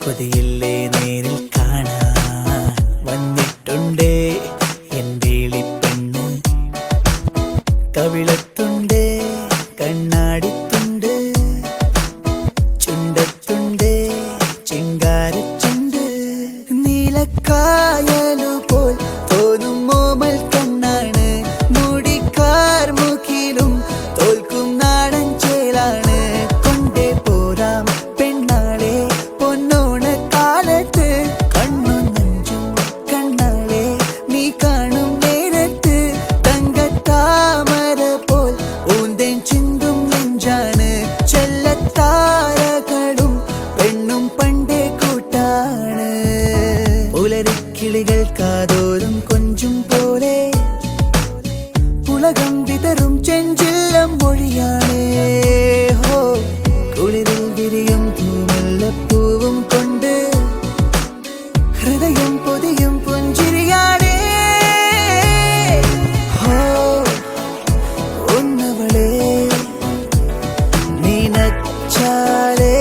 കൊതിയില്ലേ നേരിൽ കാണാൻ വന്നിട്ടുണ്ടേ എൻ്റെ പെണ്ണ് കവിളത്തുണ്ട് കണ്ണാടിത്തുണ്ട് ചുണ്ടത്തുണ്ട് ചിങ്കാരച്ചുണ്ട് നീലക്കായലു പോൽ തോന്നും മോമൽ കണ്ണാണ് മുടിക്കാർ മുഖിലും തോൽക്കും നാടൻ ചേലാണ് കൊണ്ടേ പോരാം പെണ്ണാളെ പൊന്നോണ കാലത്ത് കണ്ണു നെഞ്ചും കണ്ണാളെ നീ കാണും നേരത്ത് തങ്കത്താമര പോൽ ഊന്തേൻ ചിന്തും നെഞ്ചാണ് ചെല്ലത്താരകളും പെണ്ണും പണ്ടേ കൂട്ടാണ് ഉലരിക്കിളികൾ കാതോരും കൊഞ്ചും പോലെ ഉലകം വിതറും ചെഞ്ചില്ലം മൊഴിയാണേ ഹോ കുളിരിൽ വിരിയും പൂമുല്ലപ്പൂവും കൊണ്ട് ഹൃദയം പൊതിയും പുഞ്ചിരിയാണേ ഹോ ഒന്നവളെ നീനച്ചാലേ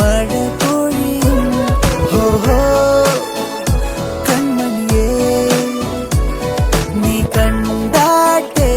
മഴ പൊഴിയും ഹോ ഹോ കൺമണിയേ നീ കണ്ടാട്ടേ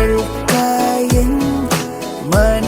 ഇവൾക്കായൻ മന